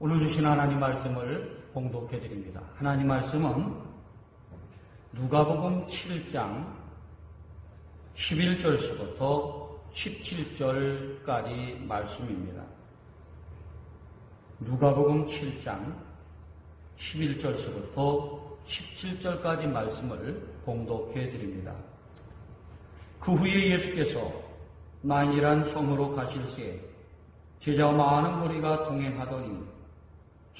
오늘 주신 하나님 말씀을 봉독해 드립니다. 하나님 말씀은 누가복음 7장 11절서부터 17절까지 말씀입니다. 누가복음 7장 11절서부터 17절까지 말씀을 봉독해 드립니다. 그 후에 예수께서 나인이란 성으로 가실새 제자와 많은 무리가 동행하더니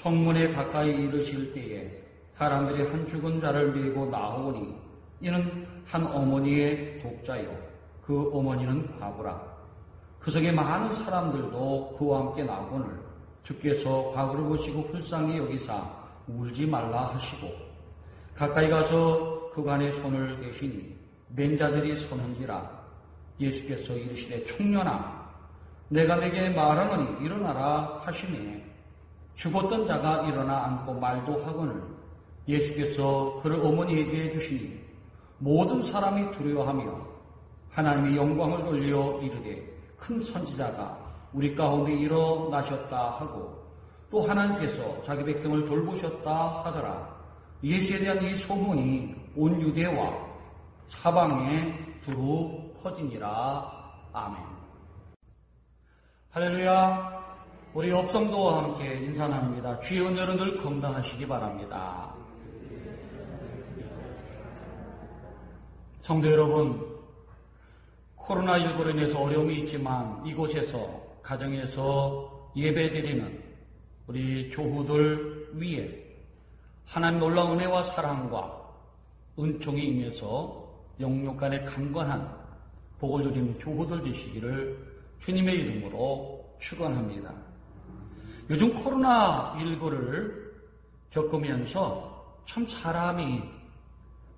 성문에 가까이 이르실 때에 사람들이 한 죽은 자를 메고 나오니 이는 한 어머니의 독자요 그 어머니는 과부라. 그 속에 많은 사람들도 그와 함께 나오거늘 주께서 과부를 보시고 불쌍히 여기사 울지 말라 하시고 가까이 가서 그간에 손을 대시니 맨 자들이 서는지라. 예수께서 이르시되 청년아 내가 내게 말하노니 일어나라 하시니 죽었던 자가 일어나 앉고 말도 하거늘 예수께서 그를 어머니에게 주시니 모든 사람이 두려워하며 하나님의 영광을 돌려 이르되 큰 선지자가 우리 가운데 일어나셨다 하고 또 하나님께서 자기 백성을 돌보셨다 하더라. 예수에 대한 이 소문이 온 유대와 사방에 두루 퍼지니라. 아멘. 할렐루야. 우리 업성도와 함께 인사 나눕니다. 주의 은혜로 늘 건강하시기 바랍니다. 성도 여러분, 코로나19로 인해서 어려움이 있지만 이곳에서 가정에서 예배드리는 우리 교우들 위에 하나님 놀라운 은혜와 사랑과 은총이 임해서 영육 간에 강건한 복을 누리는 교우들 되시기를 주님의 이름으로 축원합니다. 요즘 코로나19를 겪으면서 참 사람이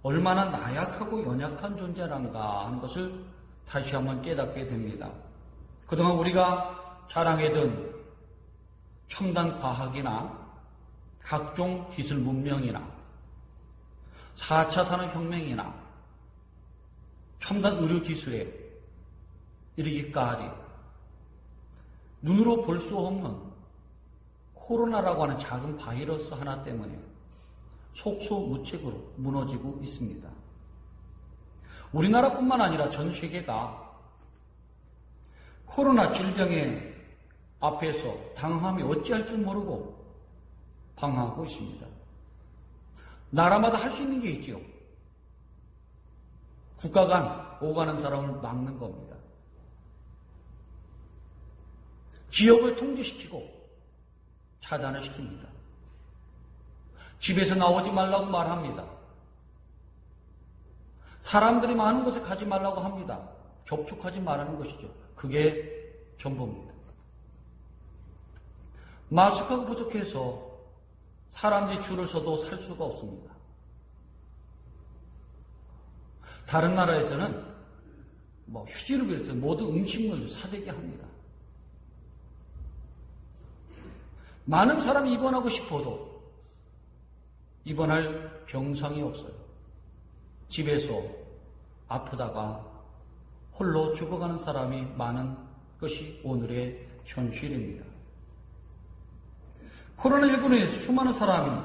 얼마나 나약하고 연약한 존재란가 하는 것을 다시 한번 깨닫게 됩니다. 그동안 우리가 자랑하던 첨단 과학이나 각종 기술 문명이나 4차 산업혁명이나 첨단 의료기술에 이르기까지 눈으로 볼 수 없는 코로나라고 하는 작은 바이러스 하나 때문에 속수무책으로 무너지고 있습니다. 우리나라뿐만 아니라 전 세계가 코로나 질병의 앞에서 당황하며 어찌할 줄 모르고 방황하고 있습니다. 나라마다 할 수 있는 게 있죠. 국가 간 오가는 사람을 막는 겁니다. 지역을 통제시키고 차단을 시킵니다. 집에서 나오지 말라고 말합니다. 사람들이 많은 곳에 가지 말라고 합니다. 접촉하지 말라는 것이죠. 그게 전부입니다. 마스크가 부족해서 사람들이 줄을 서도 살 수가 없습니다. 다른 나라에서는 휴지를 비롯해서 모든 음식물을 사재기 합니다. 많은 사람이 입원하고 싶어도 입원할 병상이 없어요. 집에서 아프다가 홀로 죽어가는 사람이 많은 것이 오늘의 현실입니다. 코로나19로 인해서 수많은 사람이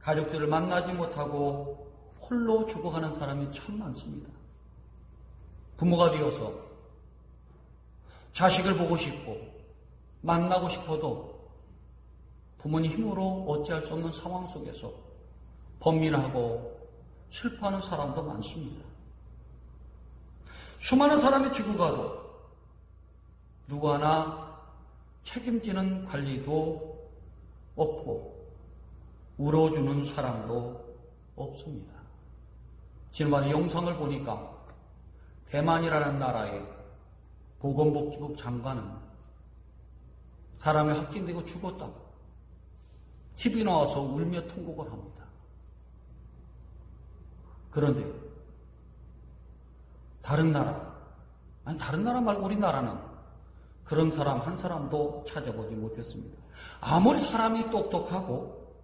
가족들을 만나지 못하고 홀로 죽어가는 사람이 참 많습니다. 부모가 되어서 자식을 보고 싶고 만나고 싶어도 부모님 힘으로 어찌할 수 없는 상황 속에서 번민하고 슬퍼하는 사람도 많습니다. 수많은 사람이 죽어가도 누구 하나 책임지는 관리도 없고 울어주는 사람도 없습니다. 지난번에 영상을 보니까 대만이라는 나라의 보건복지부 장관은 사람이 확진되고 죽었다고 TV 나와서 울며 통곡을 합니다. 그런데 다른 나라 말고 우리나라는 그런 사람 한 사람도 찾아보지 못했습니다. 아무리 사람이 똑똑하고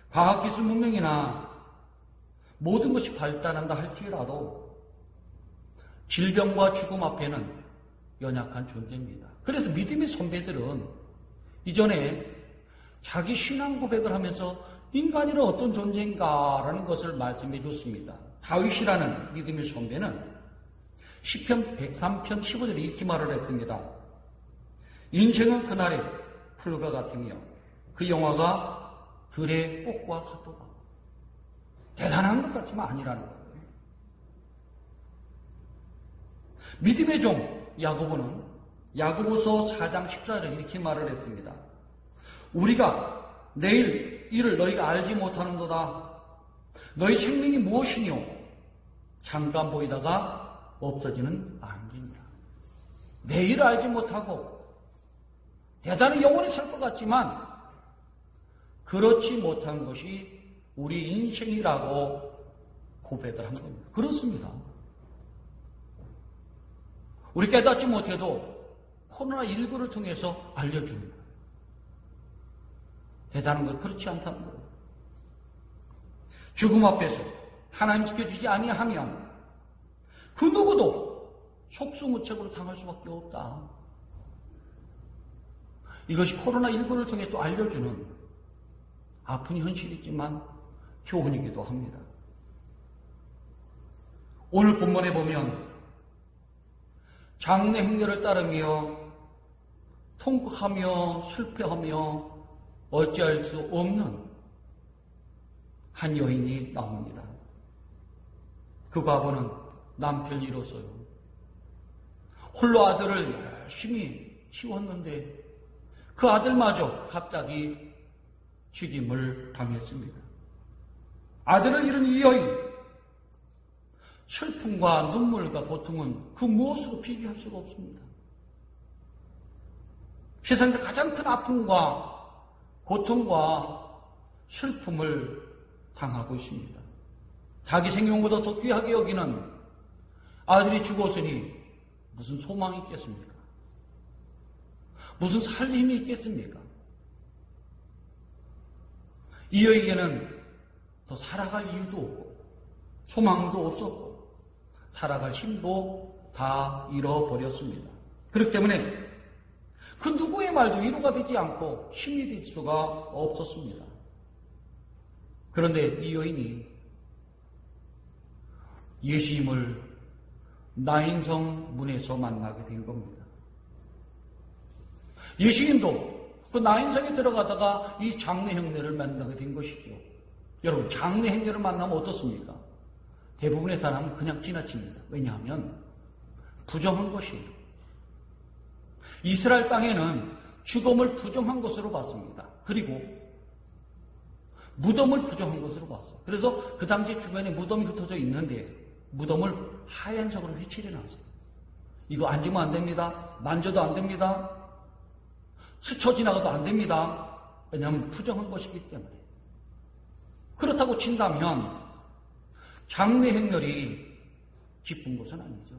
과학기술 문명이나 모든 것이 발달한다 할지라도 질병과 죽음 앞에는 연약한 존재입니다. 그래서 믿음의 선배들은 이전에 자기 신앙 고백을 하면서 인간이란 어떤 존재인가라는 것을 말씀해 줬습니다. 다윗이라는 믿음의 선배는 시편 103편 15절에 이렇게 말을 했습니다. 인생은 그날의 풀과 같으며 그 영화가 들의 꽃과 같도다. 대단한 것 같지만 아니라는 거예요. 믿음의 종 야고보는 야고보서 4장 14절에 이렇게 말을 했습니다. 우리가 내일 이를 너희가 알지 못하는도다. 너희 생명이 무엇이뇨? 잠깐 보이다가 없어지는 안개니라. 내일을 알지 못하고 대단히 영원히 살 것 같지만 그렇지 못한 것이 우리 인생이라고 고백을 한 겁니다. 그렇습니다. 우리 깨닫지 못해도 코로나19를 통해서 알려주는 거예요. 대단한 건 그렇지 않다는 거예요. 죽음 앞에서 하나님 지켜주지 아니하면 그 누구도 속수무책으로 당할 수밖에 없다. 이것이 코로나19를 통해 또 알려주는 아픈 현실이지만 교훈이기도 합니다. 오늘 본문에 보면 장래 행렬을 따르며 통곡하며 슬퍼하며 어찌할 수 없는 한 여인이 나옵니다. 그 과부는 남편이 잃었어요. 홀로 아들을 열심히 키웠는데 그 아들마저 갑자기 죽임을 당했습니다. 아들을 잃은 이 여인, 슬픔과 눈물과 고통은 그 무엇으로 비교할 수가 없습니다. 세상에서 가장 큰 아픔과 고통과 슬픔을 당하고 있습니다. 자기 생명보다 더 귀하게 여기는 아들이 죽었으니 무슨 소망이 있겠습니까? 무슨 살림이 있겠습니까? 이 여인에게는 더 살아갈 이유도 없고 소망도 없었고 살아갈 힘도 다 잃어버렸습니다. 그렇기 때문에 그 누구의 말도 위로가 되지 않고 힘이 될 수가 없었습니다. 그런데 이 여인이 예수님을 나인성 문에서 만나게 된 겁니다. 예수님도 그 나인성에 들어가다가 이 장례 행렬을 만나게 된 것이죠. 여러분, 장례 행렬을 만나면 어떻습니까? 대부분의 사람은 그냥 지나칩니다. 왜냐하면 부정한 것이에요. 이스라엘 땅에는 죽음을 부정한 것으로 봤습니다. 그리고 무덤을 부정한 것으로 봤어요. 그래서 그 당시 주변에 무덤이 흩어져 있는데 무덤을 하얀색으로 휘칠해놨어요. 이거 앉으면 안 됩니다. 만져도 안 됩니다. 스쳐 지나가도 안 됩니다. 왜냐하면 부정한 것이기 때문에. 그렇다고 친다면 장례 행렬이 기쁜 것은 아니죠.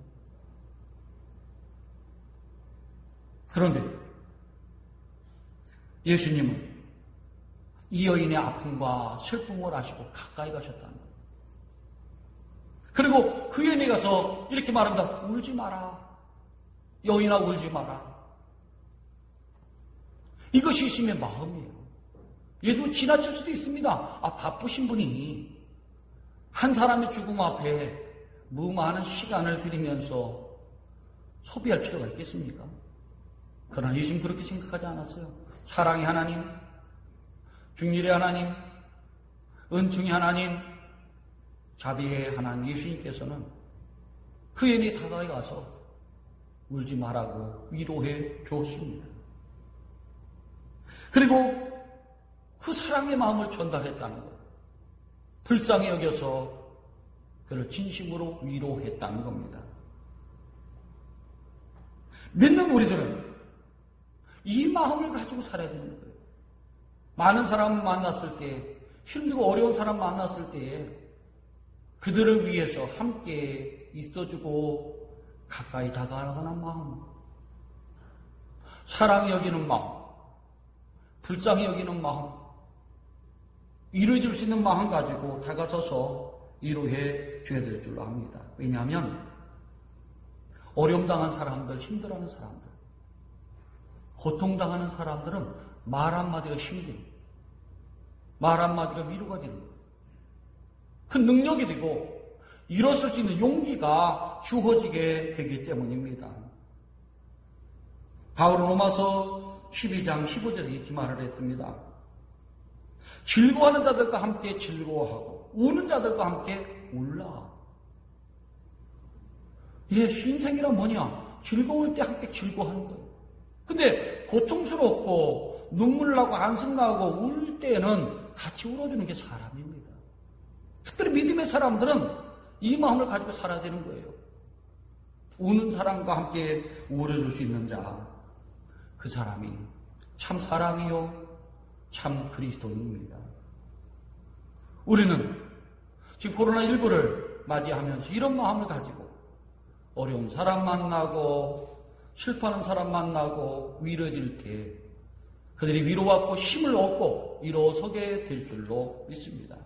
그런데 예수님은 이 여인의 아픔과 슬픔을 아시고 가까이 가셨다는 거예요. 그리고 그 여인에 가서 이렇게 말합니다. 울지 마라. 여인아, 울지 마라. 이것이 예수님의 마음이에요. 예수 지나칠 수도 있습니다. 바쁘신 분이 한 사람의 죽음 앞에 무많은 시간을 들이면서 소비할 필요가 있겠습니까? 그러나 예수님 그렇게 생각하지 않았어요. 사랑의 하나님, 긍휼의 하나님, 은총의 하나님, 자비의 하나님 예수님께서는 그 여인이 다가에 가서 울지 말라고 위로해 줬습니다. 그리고 그 사랑의 마음을 전달했다는 것, 불쌍히 여겨서 그를 진심으로 위로했다는 겁니다. 믿는 우리들은 이 마음을 가지고 살아야 되는 거예요. 많은 사람 만났을 때, 힘들고 어려운 사람 만났을 때에 그들을 위해서 함께 있어주고 가까이 다가가는 마음, 사랑이 여기는 마음, 불쌍히 여기는 마음, 위로해 줄 수 있는 마음 가지고 다가서서 위로해 줘야 될 줄로 압니다. 왜냐하면 어려움 당한 사람들, 힘들어하는 사람들, 고통당하는 사람들은 말 한마디가 힘이 됩니다. 말 한마디가 위로가 되는 거예요. 그 능력이 되고 일어설 수 있는 용기가 주어지게 되기 때문입니다. 바울은 로마서 12장 15절에 이렇게 말을 했습니다. 즐거워하는 자들과 함께 즐거워하고 우는 자들과 함께 울라. 신생이란 뭐냐? 즐거울 때 함께 즐거워하는 거예요. 근데 고통스럽고 눈물 나고 한숨 나고 울 때는 같이 울어주는 게 사람입니다. 특별히 믿음의 사람들은 이 마음을 가지고 살아야 되는 거예요. 우는 사람과 함께 울어줄 수 있는 자, 그 사람이 참 사람이요 참 그리스도인입니다. 우리는 지금 코로나19를 맞이하면서 이런 마음을 가지고 어려운 사람 만나고 슬퍼하는 사람 만나고 위로해줄 때 그들이 위로받고 힘을 얻고 일어서게 될 줄로 믿습니다.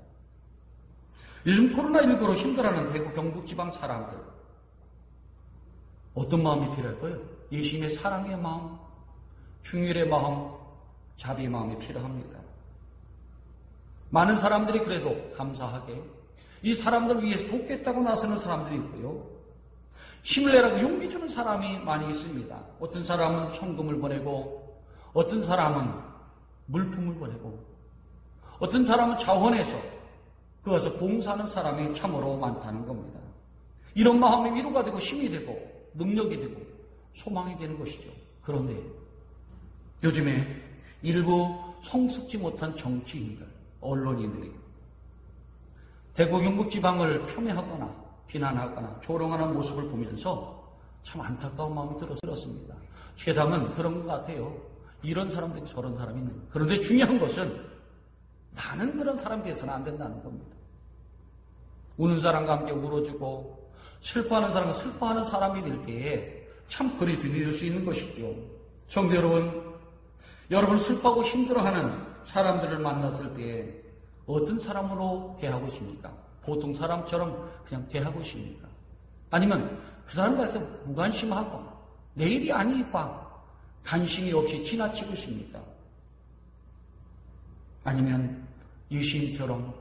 요즘 코로나19로 힘들어하는 대구 경북 지방 사람들, 어떤 마음이 필요할까요? 예수님의 사랑의 마음, 긍휼의 마음, 자비의 마음이 필요합니다. 많은 사람들이 그래도 감사하게 이 사람들을 위해서 돕겠다고 나서는 사람들이 있고요. 힘을 내라고 용기 주는 사람이 많이 있습니다. 어떤 사람은 현금을 보내고, 어떤 사람은 물품을 보내고, 어떤 사람은 자원해서 그것을 봉사하는 사람이 참으로 많다는 겁니다. 이런 마음이 위로가 되고 힘이 되고 능력이 되고 소망이 되는 것이죠. 그런데 요즘에 일부 성숙지 못한 정치인들, 언론인들이 대구 경북 지방을 폄훼하거나 비난하거나 조롱하는 모습을 보면서 참 안타까운 마음이 들었습니다. 세상은 그런 것 같아요. 이런 사람들이 저런 사람이 있는 거예요. 그런데 중요한 것은 나는 그런 사람이 되어서는 안 된다는 겁니다. 우는 사람과 함께 울어주고 슬퍼하는 사람과 슬퍼하는 사람이 될 때에 참 그리 드릴 수 있는 것이죠. 성도 여러분 슬퍼하고 힘들어하는 사람들을 만났을 때 어떤 사람으로 대하고 있습니까? 보통 사람처럼 그냥 대하고 있습니까? 아니면 그 사람과 해서 무관심하고 내일이 아니니까 관심이 없이 지나치고 있습니까? 아니면 예수님처럼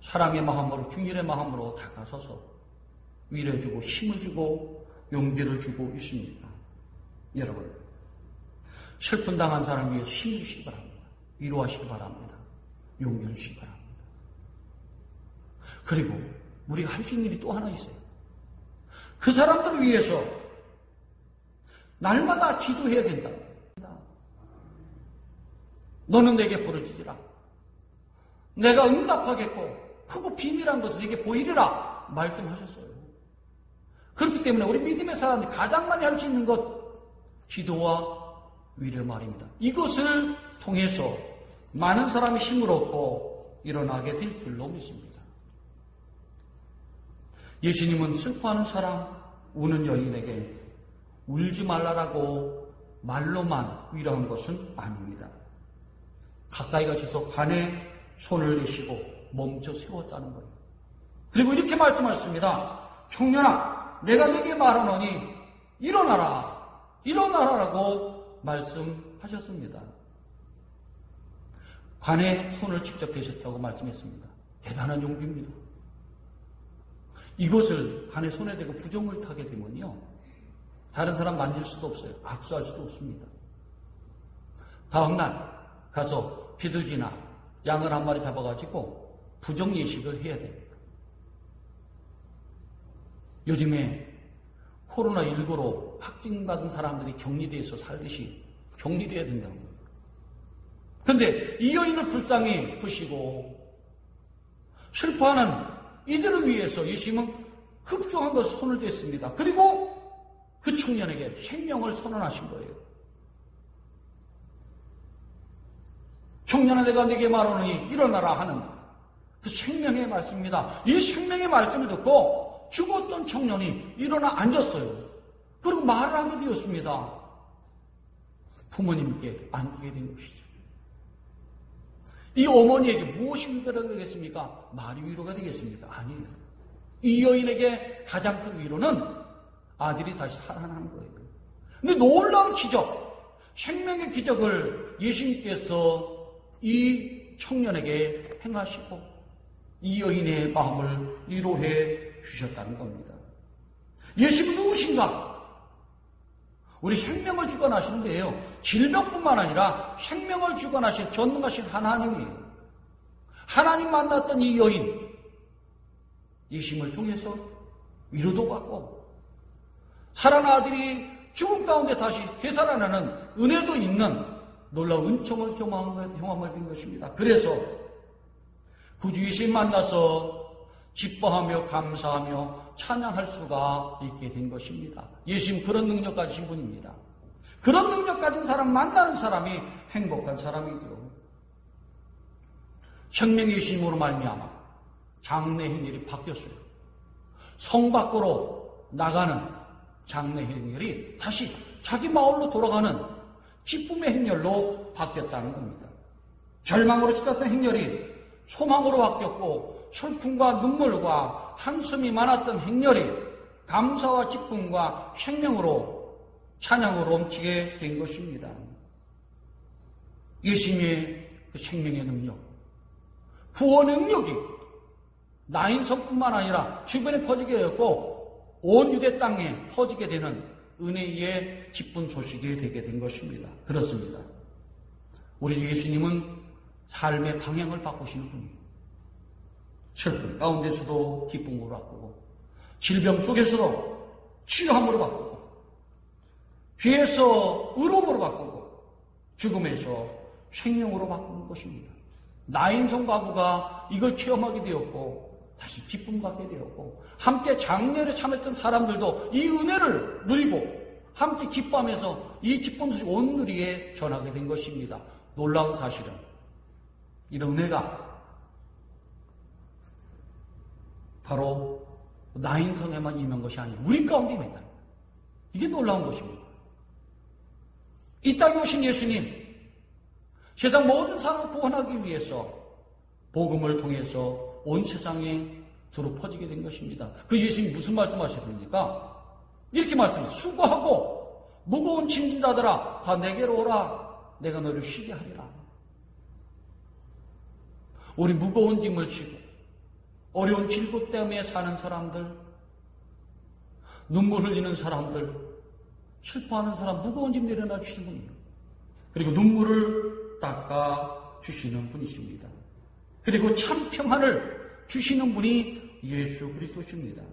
사랑의 마음으로 긍휼의 마음으로 다가서서 위로해주고 힘을 주고 용기를 주고 있습니까? 여러분, 슬픈 당한 사람 위해 힘 주시기 바랍니다. 위로하시기 바랍니다. 용기를 주시기 바랍니다. 그리고 우리가 할 수 있는 일이 또 하나 있어요. 그 사람들을 위해서 날마다 기도해야 된다. 너는 내게 부르짖으라. 내가 응답하겠고 크고 비밀한 것을 내게 보이리라 말씀하셨어요. 그렇기 때문에 우리 믿음의 사람들이 가장 많이 할 수 있는 것, 기도와 위로 말입니다. 이것을 통해서 많은 사람이 힘을 얻고 일어나게 될 줄로 믿습니다. 예수님은 슬퍼하는 사람, 우는 여인에게 울지 말라라고 말로만 위로한 것은 아닙니다. 가까이 가셔서 관에 손을 내시고 멈춰 세웠다는 거예요. 그리고 이렇게 말씀하셨습니다. 청년아, 내가 네게 말하노니 일어나라, 일어나라라고 말씀하셨습니다. 관에 손을 직접 대셨다고 말씀했습니다. 대단한 용기입니다. 이것을 관에 손에 대고 부정을 타게 되면요, 다른 사람 만질 수도 없어요. 악수할 수도 없습니다. 다음날 가서 비둘기나 양을 한 마리 잡아가지고 부정 예식을 해야 됩니다. 요즘에 코로나19로 확진받은 사람들이 격리돼서 살듯이 격리돼야 된다는 거예요. 그런데 이 여인을 불쌍히 보시고 슬퍼하는 이들을 위해서 예수님은 급조한 것을 손을 댔습니다. 그리고 그 청년에게 생명을 선언하신 거예요. 청년아, 내가 네게 말하노니 일어나라 하는 그 생명의 말씀입니다. 이 생명의 말씀을 듣고 죽었던 청년이 일어나 앉았어요. 그리고 말을 하게 되었습니다. 부모님께 안기게 된 것이죠. 이 어머니에게 무엇이 위로가 되겠습니까? 말이 위로가 되겠습니까? 아니에요. 이 여인에게 가장 큰 위로는 아들이 다시 살아나는 거예요. 근데 놀라운 기적, 생명의 기적을 예수님께서 이 청년에게 행하시고 이 여인의 마음을 위로해 주셨다는 겁니다. 예수님은 누구신가? 우리 생명을 주관하시는 데에요. 질병뿐만 아니라 생명을 주관하신 전능하신 하나님이에요. 하나님 만났던 이 여인, 예수님을 통해서 위로도 받고 사랑하는 아들이 죽음 가운데 다시 되살아나는 은혜도 있는 놀라운 은총을 경험하게 된 것입니다. 그래서 구주 예수님 만나서 기뻐하며 감사하며 찬양할 수가 있게 된 것입니다. 예수님 그런 능력 가지신 분입니다. 그런 능력 가진 사람 만나는 사람이 행복한 사람이죠. 생명의 예수님으로 말미암아 장래 행렬이 바뀌었어요. 성 밖으로 나가는 장래 행렬이 다시 자기 마을로 돌아가는 기쁨의 행렬로 바뀌었다는 겁니다. 절망으로 치닫던 행렬이 소망으로 바뀌었고 슬픔과 눈물과 한숨이 많았던 행렬이 감사와 기쁨과 생명으로 찬양으로 넘치게 된 것입니다. 예수님의 그 생명의 능력, 구원의 능력이 나인성뿐만 아니라 주변에 퍼지게 되었고 온 유대 땅에 퍼지게 되는 은혜의 기쁜 소식이 되게 된 것입니다. 그렇습니다. 우리 예수님은 삶의 방향을 바꾸시는 분이에요. 슬픔 가운데서도 기쁨으로 바꾸고 질병 속에서도 치유함으로 바꾸고 죄에서 의로움으로 바꾸고 죽음에서 생명으로 바꾸는 것입니다. 나인성 가구가 이걸 체험하게 되었고 다시 기쁨 갖게 되었고 함께 장례를 참했던 사람들도 이 은혜를 누리고 함께 기뻐하면서 이 기쁨 소식 온 누리에 전하게 된 것입니다. 놀라운 사실은 이런 은혜가 바로 나인성에만 임한 것이 아니고 우리 가운데 임했다. 이게 놀라운 것입니다. 이 땅에 오신 예수님, 세상 모든 사람을 구원하기 위해서 복음을 통해서 온 세상에 두루 퍼지게 된 것입니다. 그 예수님이 무슨 말씀하셨습니까? 이렇게 말씀하셨습니다. 수고하고 무거운 짐진 자들아 다 내게로 오라. 내가 너를 쉬게 하리라. 우리 무거운 짐을 지고 어려운 질고 때문에 사는 사람들, 눈물 흘리는 사람들, 슬퍼하는 사람 무거운 짐 내려놔 주시는 분이에요. 그리고 눈물을 닦아 주시는 분이십니다. 그리고 참 평안을 주시는 분이 예수 그리스도십니다.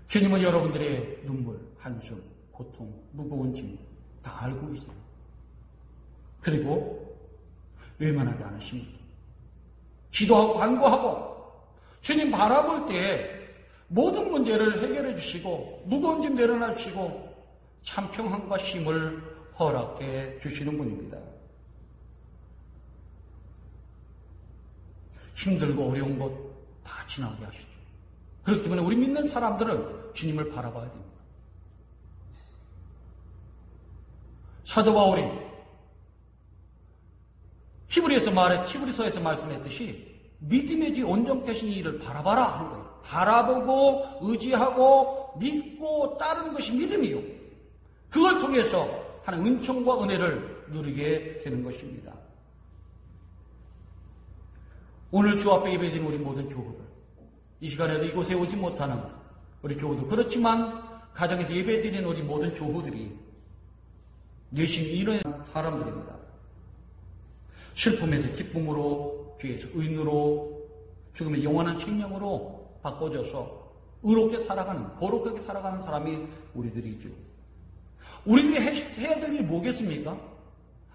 주님은 여러분들의 눈물, 한숨, 고통, 무거운 짐 다 알고 있어요. 그리고 외면하지 않으십니다. 기도하고 간구하고 주님 바라볼 때 모든 문제를 해결해 주시고 무거운 짐 내려놔 주시고 참 평안과 쉼을 허락해 주시는 분입니다. 힘들고 어려운 것 다 지나게 하시죠. 그렇기 때문에 우리 믿는 사람들은 주님을 바라봐야 됩니다. 사도 바울이 히브리서에서 말씀했듯이 믿음의 뒤 온전케신 이를 바라봐라 하는 거예요. 바라보고 의지하고 믿고 따르는 것이 믿음이요. 그걸 통해서 하는 은총과 은혜를 누리게 되는 것입니다. 오늘 주 앞에 예배드린 우리 모든 교우들, 이 시간에도 이곳에 오지 못하는 우리 교우들, 그렇지만 가정에서 예배드린 우리 모든 교우들이 열심히 일하는 사람들입니다. 슬픔에서 기쁨으로, 죄에서 의인으로, 죽음의 영원한 생명으로 바꿔져서 의롭게 살아가는, 거룩하게 살아가는 사람이 우리들이죠. 우리가 해야 될 일이 뭐겠습니까?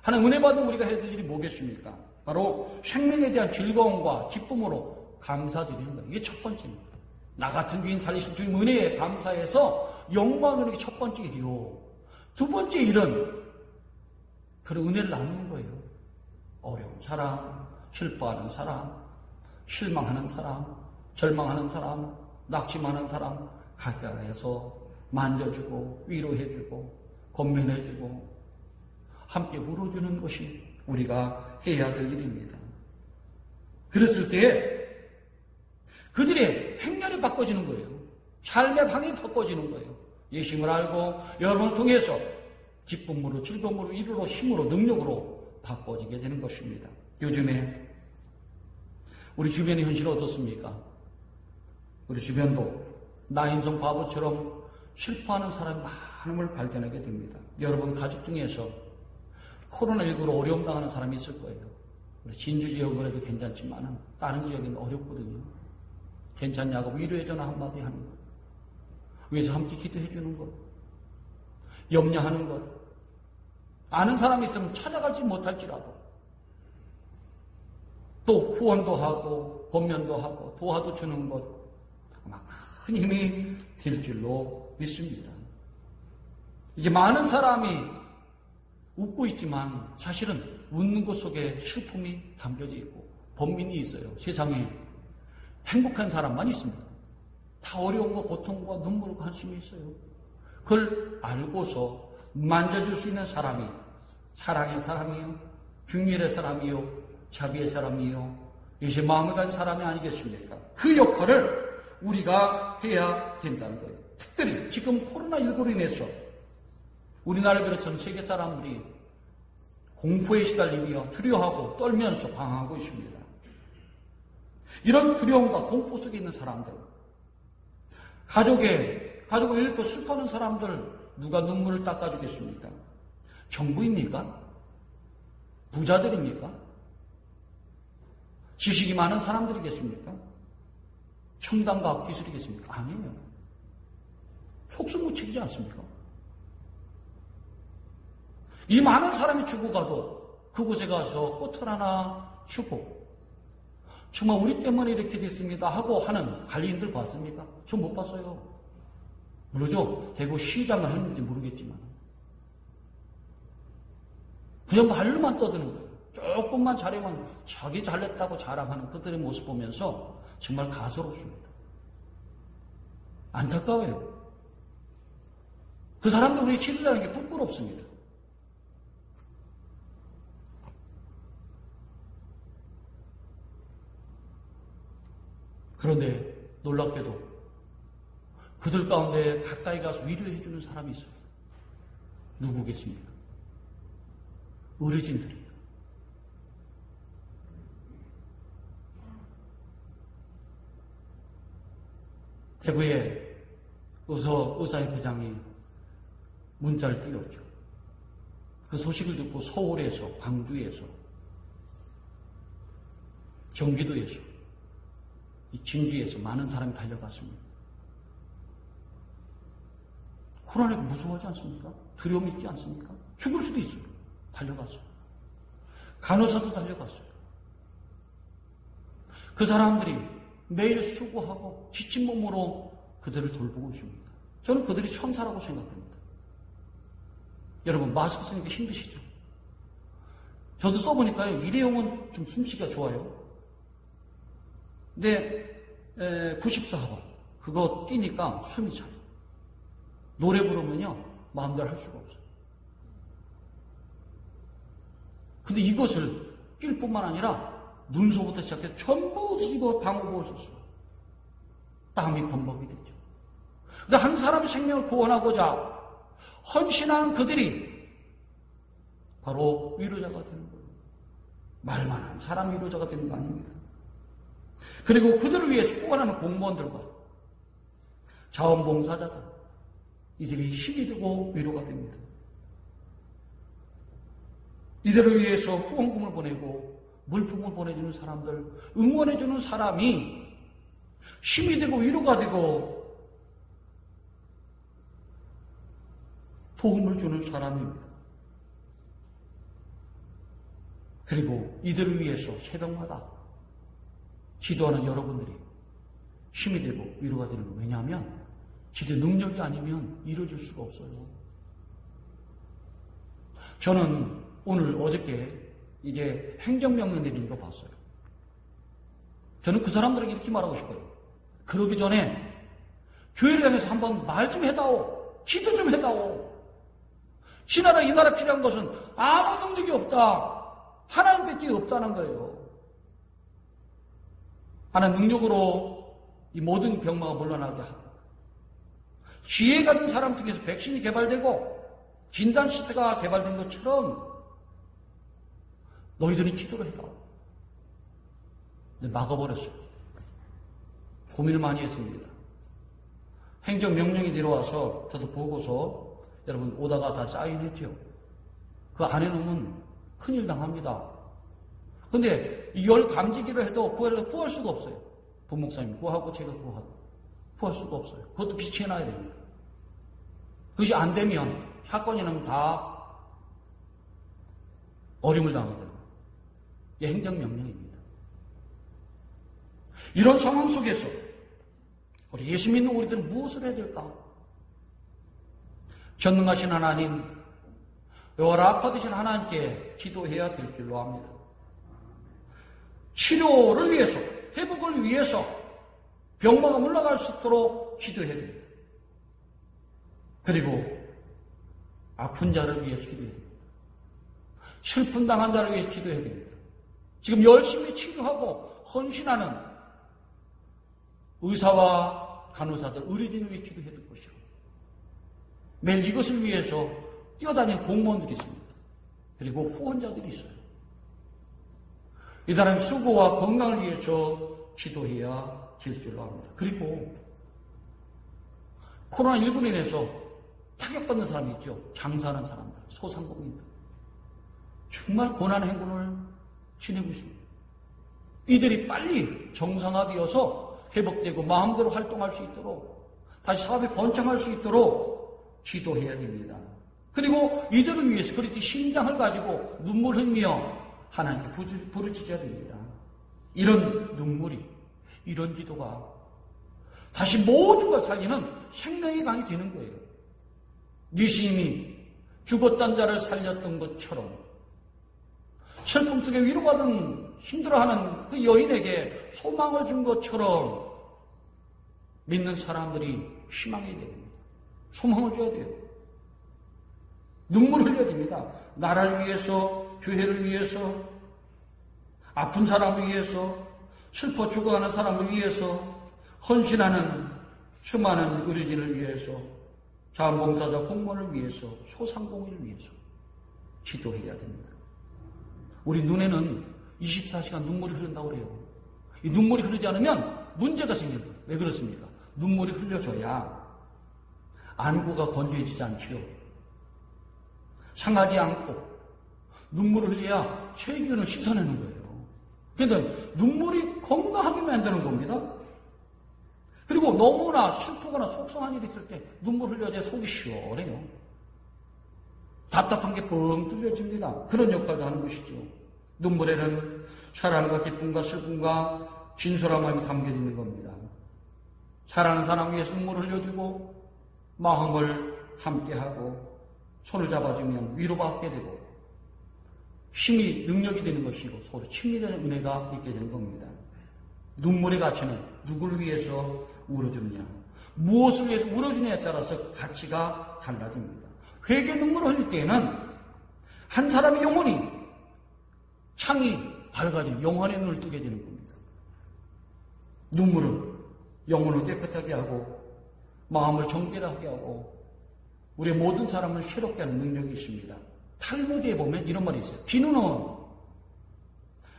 하나님 은혜 받은 우리가 해야 될 일이 뭐겠습니까? 바로 생명에 대한 즐거움과 기쁨으로 감사드리는 거예요. 이게 첫 번째입니다. 나 같은 주인 살리신 주님 은혜에 감사해서 영광을 이게 첫 번째 일이요. 두 번째 일은 그런 은혜를 나누는 거예요. 어려운 사람, 슬퍼하는 사람, 실망하는 사람, 절망하는 사람, 낙심하는 사람 가까이에서 만져주고 위로해주고 권면해주고 함께 울어주는 것이 우리가 해야 될 일입니다. 그랬을 때 그들의 행렬이 바꿔지는 거예요. 삶의 방이 바꿔지는 거예요. 예수님을 알고 여러분을 통해서 기쁨으로 즐거움으로 이루로 힘으로 능력으로 바꿔지게 되는 것입니다. 요즘에 우리 주변의 현실은 어떻습니까? 우리 주변도 나인성 바보처럼 실패하는 사람이 많음을 발견하게 됩니다. 여러분 가족 중에서 코로나19로 어려움 당하는 사람이 있을 거예요. 우리 진주 지역은 해도 괜찮지만 다른 지역은 어렵거든요. 괜찮냐고 위로의 전화 한마디 하는 것, 위에서 함께 기도해 주는 것, 염려하는 것, 아는 사람이 있으면 찾아가지 못할지라도 또 후원도 하고 권면도 하고 도와도 주는 것 아마 큰 힘이 될 줄로 믿습니다. 이게 많은 사람이 웃고 있지만 사실은 웃는 것 속에 슬픔이 담겨져 있고 번민이 있어요. 세상에 행복한 사람만 있습니다. 다 어려움과 고통과 눈물과 한숨이 있어요. 그걸 알고서 만져줄 수 있는 사람이 사랑의 사람이요, 긍휼의 사람이요, 자비의 사람이요, 이제 마음을 가진 사람이 아니겠습니까? 그 역할을 우리가 해야 된다는 거예요. 특별히 지금 코로나19로 인해서 우리나라를 비롯한 세계 사람들이 공포에 시달리며 두려워하고 떨면서 방황하고 있습니다. 이런 두려움과 공포 속에 있는 사람들, 가족을 잃고 슬퍼하는 사람들 누가 눈물을 닦아주겠습니까? 정부입니까? 부자들입니까? 지식이 많은 사람들이겠습니까? 첨단과학 기술이겠습니까? 아니에요. 속수무책이지 않습니까? 이 많은 사람이 죽어가도 그곳에 가서 꽃을 하나 주고 정말 우리 때문에 이렇게 됐습니다 하고 하는 관리인들 봤습니까? 저 못 봤어요. 모르죠? 대구 시장을 했는지 모르겠지만 그냥 말로만 떠드는 거예요. 조금만 잘하면 자기 잘냈다고 자랑하는 그들의 모습 보면서 정말 가소롭습니다. 안타까워요. 그 사람들 우리 치료하는 게 부끄럽습니다. 그런데 놀랍게도 그들 가운데 가까이 가서 위로해 주는 사람이 있어요. 누구겠습니까? 의료진들이에요. 대구에 의사협회장이 문자를 띄웠죠. 그 소식을 듣고 서울에서, 광주에서, 경기도에서, 진주에서 많은 사람이 달려갔습니다. 코로나19 무서워하지 않습니까? 두려움이 있지 않습니까? 죽을 수도 있어요. 달려갔어요. 간호사도 달려갔어요. 그 사람들이 매일 수고하고 지친 몸으로 그들을 돌보고 있습니다. 저는 그들이 천사라고 생각합니다. 여러분 마스크 쓰니까 힘드시죠? 저도 써보니까요. 일회용은 좀 숨쉬기가 좋아요. 근데 94번 그거 끼니까 숨이 차요. 노래 부르면요 마음대로 할 수가 없어요. 근데 이것을 낄 뿐만 아니라 눈소부터 시작해서 전부 뒤집어 방어복을 썼어요. 땀이 범벅이 됐죠. 근데 한 사람의 생명을 구원하고자 헌신한 그들이 바로 위로자가 되는 거예요. 말만 하는 사람 위로자가 되는 거 아닙니다. 그리고 그들을 위해 수고하는 공무원들과 자원봉사자들, 이들이 힘이 되고 위로가 됩니다. 이들을 위해서 후원금을 보내고 물품을 보내주는 사람들, 응원해주는 사람이 힘이 되고 위로가 되고 도움을 주는 사람입니다. 그리고 이들을 위해서 새벽마다 기도하는 여러분들이 힘이 되고 위로가 되는 거예요. 왜냐하면 지대 능력이 아니면 이루어질 수가 없어요. 저는 오늘 어저께 이제 행정명령 내리는 거 봤어요. 저는 그 사람들에게 이렇게 말하고 싶어요. 그러기 전에 교회를 향해서 한번 말 좀 해다오. 기도 좀 해다오. 이 나라 이 나라 필요한 것은 아무 능력이 없다. 하나님밖에 없다는 거예요. 하나님 능력으로 이 모든 병마가 물러나게 하고 지혜 가진 사람 중에서 백신이 개발되고 진단 시스템가 개발된 것처럼 너희들이 기도를 해라. 근데 막아버렸어요. 고민을 많이 했습니다. 행정명령이 내려와서 저도 보고서 여러분 오다가 다 사인했죠. 그 안에 놓으면 큰일 당합니다. 근데 열 감지기를 해도 구할 수가 없어요. 부목사님 구하고 제가 구할 수가 없어요. 그것도 비치해놔야 됩니다. 그것이 안 되면 사건이 나면 다 어림을 당하거든요. 이게 행정명령입니다. 이런 상황 속에서 우리 예수 믿는 우리들은 무엇을 해야 될까? 전능하신 하나님, 라파되신 하나님께 기도해야 될 줄로 압니다. 치료를 위해서, 회복을 위해서 병마가 물러갈 수 있도록 기도해야 됩니다. 그리고 아픈 자를 위해서 기도해야 됩니다. 슬픔 당한 자를 위해 기도해야 됩니다. 지금 열심히 치료하고 헌신하는 의사와 간호사들, 의료진을 위해 기도해야 될 것이고, 매일 이것을 위해서 뛰어다니는 공무원들이 있습니다. 그리고 후원자들이 있어요. 이 사람의 수고와 건강을 위해서 기도해야 될 줄로 압니다. 그리고 코로나19로 인해서 타격받는 사람이 있죠. 장사하는 사람들, 소상공인들. 정말 고난의 행군을 지내고 있습니다. 이들이 빨리 정상화되어서 회복되고 마음대로 활동할 수 있도록, 다시 사업이 번창할 수 있도록 기도해야 됩니다. 그리고 이들을 위해서 그리스도의 심장을 가지고 눈물 흘리며 하나님께 부르짖어야 됩니다. 이런 눈물이, 이런 기도가 다시 모든 걸 살리는 생명의 강이 되는 거예요. 예수님이 죽었던 자를 살렸던 것처럼 슬픔 속에 위로받은 힘들어하는 그 여인에게 소망을 준 것처럼 믿는 사람들이 희망해야 됩니다. 소망을 줘야 돼요. 눈물을 흘려야 됩니다. 나라를 위해서, 교회를 위해서, 아픈 사람을 위해서, 슬퍼 죽어가는 사람을 위해서, 헌신하는 수많은 의료진을 위해서, 자원봉사자 공무원을 위해서, 소상공인을 위해서 기도해야 됩니다. 우리 눈에는 24시간 눈물이 흐른다고 그래요. 이 눈물이 흐르지 않으면 문제가 생깁니다. 왜 그렇습니까? 눈물이 흘려줘야 안구가 건조해지지 않지요. 상하지 않고 눈물을 흘려야 세균을 씻어내는 거예요. 그런데 눈물이 건강하게 만드는 겁니다. 그리고 너무나 슬프거나 속상한 일이 있을 때 눈물 흘려야 속이 시원해요. 답답한 게 뻥 뚫려집니다. 그런 역할도 하는 것이죠. 눈물에는 사랑과 기쁨과 슬픔과 진솔한 마음이 담겨져 있는 겁니다. 사랑하는 사람 위해서 눈물을 흘려주고 마음을 함께하고 손을 잡아주면 위로받게 되고 힘이 능력이 되는 것이고 서로 친밀한 은혜가 있게 되는 겁니다. 눈물의 가치는 누구를 위해서 울어주느냐, 무엇을 위해서 울어주느냐에 따라서 가치가 달라집니다. 회개 눈물을 흘릴 때에는 한 사람의 영혼이 창이 밝아지는 영혼의 눈을 뜨게 되는 겁니다. 눈물은 영혼을 깨끗하게 하고 마음을 정결하게 하고 우리의 모든 사람을 새롭게 하는 능력이 있습니다. 탈무드에 보면 이런 말이 있어요.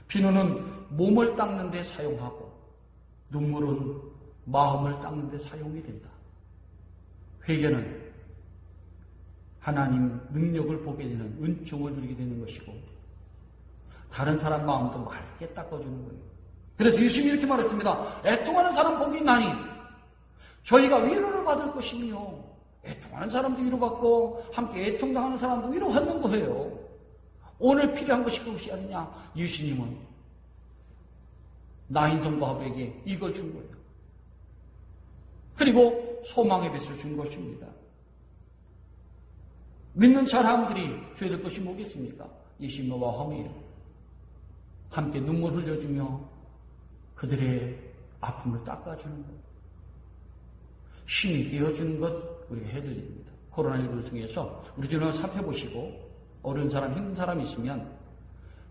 비누는 몸을 닦는 데 사용하고 눈물은 마음을 닦는 데 사용이 된다. 회개는 하나님 능력을 보게 되는 은총을 누리게 되는 것이고 다른 사람 마음도 맑게 닦아주는 거예요. 그래서 예수님이 이렇게 말했습니다. 애통하는 사람 복이 있나니 저희가 위로를 받을 것이며 애통하는 사람도 위로받고 함께 애통당하는 사람도 위로받는 거예요. 오늘 필요한 것이 그것이 아니냐. 예수님은 나인성과 하백에게 이걸 준 거예요. 그리고 소망의 뱃을 준 것입니다. 믿는 사람들이 줘야 될 것이 뭐겠습니까? 예수님과 화목이에요. 함께 눈물 흘려주며 그들의 아픔을 닦아주는 것, 힘이 되어주는 것 우리가 해드립니다. 코로나19를 통해서 우리 주변을 살펴보시고 어려운 사람, 힘든 사람이 있으면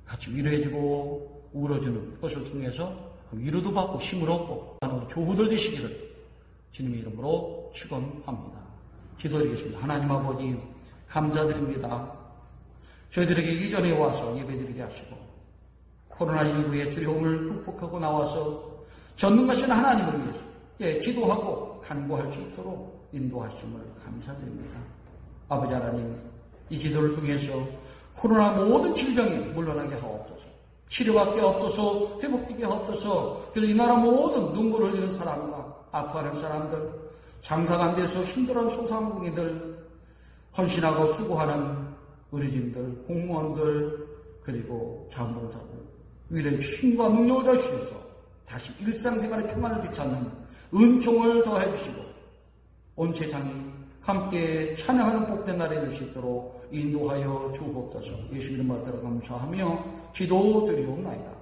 같이 위로해주고 울어주는 것을 통해서 위로도 받고 힘을 얻고 우리 교우들 되시기를 주님의 이름으로 축원합니다. 기도드리겠습니다. 하나님 아버지 감사드립니다. 저희들에게 이전에 와서 예배드리게 하시고 코로나19의 두려움을 극복하고 나와서 전능하신 하나님을 위해서 기도하고 간구할 수 있도록 인도하심을 감사드립니다. 아버지 하나님, 이 기도를 통해서 코로나 모든 질병이 물러나게 하옵소서. 치료받게 하옵소서. 회복되게 하옵소서. 그래서 이 나라 모든 눈물 흘리는 사람과 아파하는 사람들, 장사가 안 돼서 힘들어하는 소상공인들, 헌신하고 수고하는 의료진들, 공무원들, 그리고 자원봉사들 위대한 힘과 능력을 주셔서 다시 일상생활의 평안을 되찾는 은총을 더해 주시고 온 세상이 함께 찬양하는 복된 날이 될 수 있도록 인도하여 주옵소서. 예수 이름 받들어 감사하며 기도드리옵나이다.